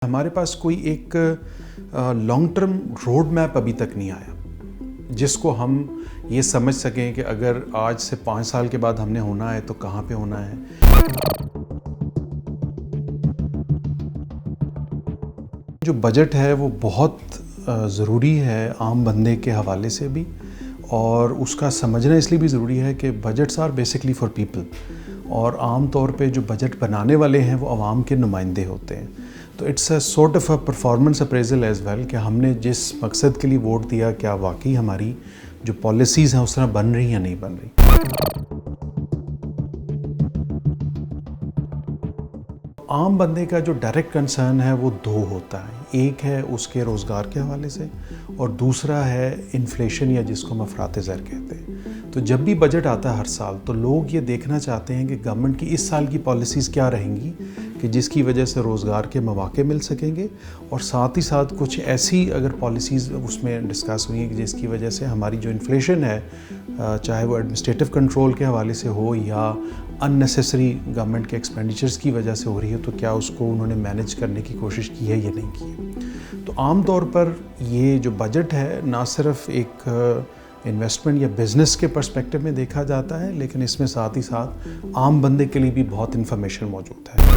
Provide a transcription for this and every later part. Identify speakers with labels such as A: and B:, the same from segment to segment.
A: हमारे पास कोई एक लॉन्ग टर्म रोड मैप अभी तक नहीं आया जिसको हम ये समझ सकें कि अगर आज से 5 साल के बाद हमने होना है तो कहाँ पे होना है। जो बजट है वो बहुत ज़रूरी है आम बंदे के हवाले से भी, और उसका समझना इसलिए भी ज़रूरी है कि budgets are basically for people, और आम तौर पे जो बजट बनाने वाले हैं वो आवाम के नुमाइंदे होते हैं। तो it's a sort of a performance appraisal as well कि हमने जिस मकसद के लिए वोट दिया क्या वाकई हमारी जो पॉलिसीज़ हैं उस तरह बन रही या नहीं बन रही। आम बंदे का जो डायरेक्ट कंसर्न है वो दो होता है, एक है उसके रोज़गार के हवाले से और दूसरा है इन्फ्लेशन या जिसको हम अफरात ज़र कहते हैं। तो जब भी बजट आता है हर साल तो लोग ये देखना चाहते हैं कि गवर्नमेंट की इस साल की पॉलिसीज़ क्या रहेंगी कि जिसकी वजह से रोज़गार के मौके मिल सकेंगे, और साथ ही साथ कुछ ऐसी अगर पॉलिसीज़ उसमें डिस्कस हुई हैं कि जिसकी वजह से हमारी जो इन्फ्लेशन है चाहे वो एडमिनिस्ट्रेटिव कंट्रोल के हवाले से हो या अननेसेसरी गवर्नमेंट के एक्सपेंडिचर्स की वजह से हो रही है, तो क्या उसको उन्होंने मैनेज करने की कोशिश की है या नहीं की है। तो आम तौर पर ये जो बजट है ना सिर्फ एक इन्वेस्टमेंट या बिज़नेस के पर्सपेक्टिव में देखा जाता है, लेकिन इसमें साथ ही साथ आम बंदे के लिए भी बहुत इन्फॉर्मेशन मौजूद है।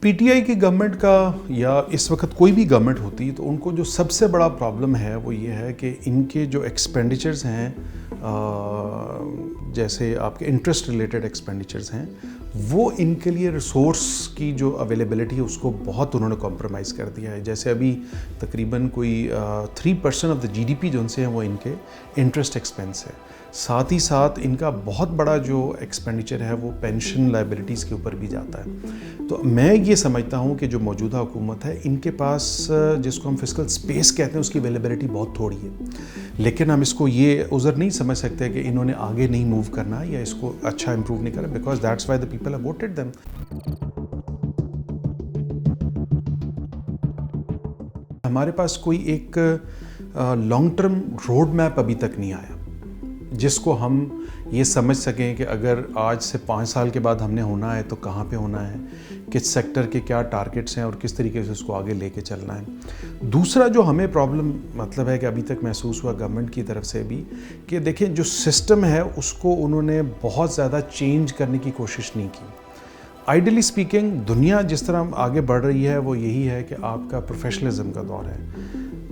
A: पीटीआई की गवर्नमेंट का या इस वक्त कोई भी गवर्नमेंट होती तो उनको जो सबसे बड़ा प्रॉब्लम है वो ये है कि इनके जो एक्सपेंडिचर्स हैं जैसे आपके इंटरेस्ट रिलेटेड एक्सपेंडिचर्स हैं वो इनके लिए रिसोर्स की जो अवेलेबिलिटी है उसको बहुत उन्होंने कॉम्प्रोमाइज़ कर दिया है। जैसे अभी तकरीबन कोई 3% ऑफ द जीडीपी जो उनसे हैं वो इनके इंटरेस्ट एक्सपेंस है। साथ ही साथ इनका बहुत बड़ा जो एक्सपेंडिचर है वो पेंशन लायबिलिटीज़ के ऊपर भी जाता है। तो मैं ये समझता हूँ कि जो मौजूदा हुकूमत है इनके पास जिसको हम फिस्कल स्पेस कहते हैं उसकी अवेलेबिलिटी बहुत थोड़ी है, लेकिन हम इसको ये उज़र नहीं समझ सकते कि इन्होंने आगे नहीं मूव करना या इसको अच्छा इम्प्रूव नहीं करना, because that's why the people have voted them. हमारे पास कोई एक लॉन्ग टर्म रोड मैप अभी तक नहीं आया जिसको हम ये समझ सकें कि अगर आज से 5 साल के बाद हमने होना है तो कहाँ पे होना है, किस सेक्टर के क्या टारगेट्स हैं और किस तरीके से उसको आगे लेके चलना है। दूसरा जो हमें प्रॉब्लम मतलब है कि अभी तक महसूस हुआ गवर्नमेंट की तरफ से भी कि देखें जो सिस्टम है उसको उन्होंने बहुत ज़्यादा चेंज करने की कोशिश नहीं की। आइडियली स्पीकिंग दुनिया जिस तरह आगे बढ़ रही है वो यही है कि आपका प्रोफेशनलिज्म का दौर है,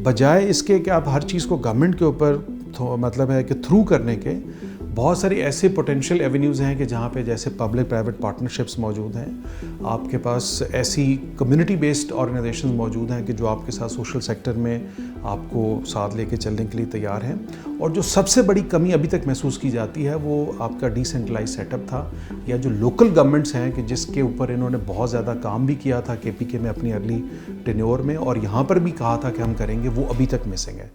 A: बजाय इसके कि आप हर चीज़ को गवर्नमेंट के ऊपर मतलब है कि थ्रू करने के बहुत सारी ऐसे पोटेंशियल एवेन्यूज़ हैं कि जहाँ पे जैसे पब्लिक प्राइवेट पार्टनरशिप्स मौजूद हैं, आपके पास ऐसी कम्युनिटी बेस्ड ऑर्गेनाइजेशंस मौजूद हैं कि जो आपके साथ सोशल सेक्टर में आपको साथ लेके चलने के लिए तैयार हैं। और जो सबसे बड़ी कमी अभी तक महसूस की जाती है वो आपका डिसेंट्रलाइज सेटअप था या जो लोकल गवर्नमेंट्स हैं कि जिसके ऊपर इन्होंने बहुत ज़्यादा काम भी किया था केपीके में अपनी अर्ली टेन्योर में, और यहाँ पर भी कहा था कि हम करेंगे, वो अभी तक मिसिंग है।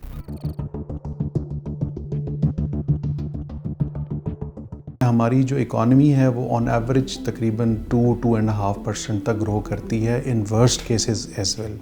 A: हमारी जो इकॉनमी है वो ऑन एवरेज तकरीबन 2-2.5% तक ग्रो करती है in worst cases as well.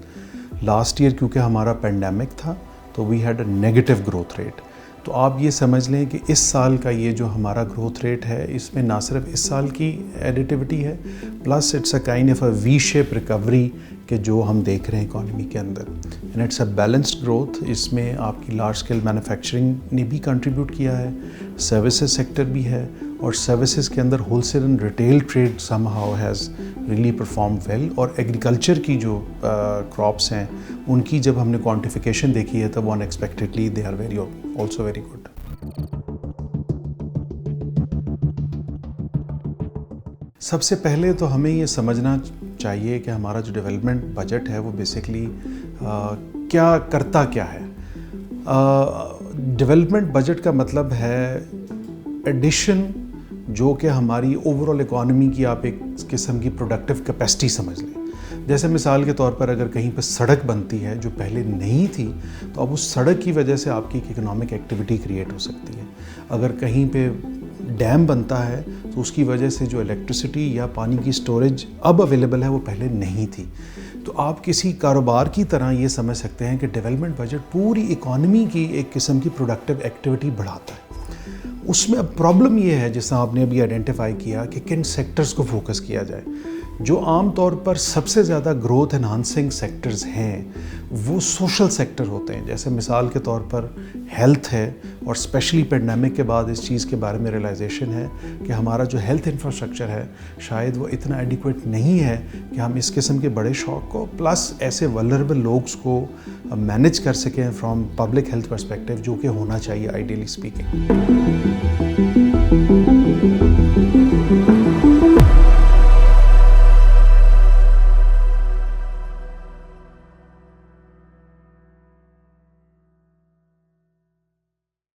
A: Last year क्योंकि हमारा पेंडेमिक था तो we had a negative growth rate. तो आप ये समझ लें कि इस साल का ये जो हमारा ग्रोथ रेट है इसमें ना सिर्फ इस साल की एडिटिविटी है, plus it's a kind of a V shape recovery के जो हम देख रहे हैं इकॉनमी के अंदर, and it's a balanced growth. इसमें आपकी लार्ज स्केल मैन्युफैक्चरिंग ने भी कंट्रीब्यूट किया है, सर्विसेज सेक्टर भी है, और सर्विसेज के अंदर wholesale and retail trade somehow has really perform well. और एग्रीकल्चर की जो क्रॉप्स हैं उनकी जब हमने क्वांटिफिकेशन देखी है तब unexpectedly they are very also very good. सबसे पहले तो हमें ये समझना चाहिए कि हमारा जो डेवलपमेंट बजट है वो बेसिकली क्या करता क्या है। डेवलपमेंट बजट का मतलब है एडिशन जो कि हमारी ओवरऑल इकॉनमी की आप एक किस्म की प्रोडक्टिव कैपेसिटी समझ लें। जैसे मिसाल के तौर पर अगर कहीं पर सड़क बनती है जो पहले नहीं थी तो अब उस सड़क की वजह से आपकी एक इकोनॉमिक एक्टिविटी क्रिएट हो सकती है। अगर कहीं पे डैम बनता है तो उसकी वजह से जो इलेक्ट्रिसिटी या पानी की स्टोरेज अब अवेलेबल है वो पहले नहीं थी। तो आप किसी कारोबार की तरह ये समझ सकते हैं कि डेवलपमेंट बजट पूरी इकॉनमी की एक किस्म की प्रोडक्टिव एक्टिविटी बढ़ाता है। اس میں اب پرابلم یہ ہے جس طرح آپ نے ابھی آئیڈینٹیفائی کیا کہ کن سیکٹرز کو فوکس کیا جائے. جو عام طور پر سب سے زیادہ گروتھ انہانسنگ سیکٹرز ہیں وہ سوشل سیکٹر ہوتے ہیں. جیسے مثال کے طور پر ہیلتھ ہے, اور اسپیشلی پینڈیمک کے بعد اس چیز کے بارے میں ریئلائزیشن ہے کہ ہمارا جو ہیلتھ انفراسٹرکچر ہے شاید وہ اتنا ایڈیکویٹ نہیں ہے کہ ہم اس قسم کے بڑے شوق کو پلس ایسے ولربل لوگس کو مینیج کر سکیں فرام پبلک ہیلتھ پرسپیکٹیو, جو کہ ہونا چاہیے آئیڈیلی اسپیکنگ.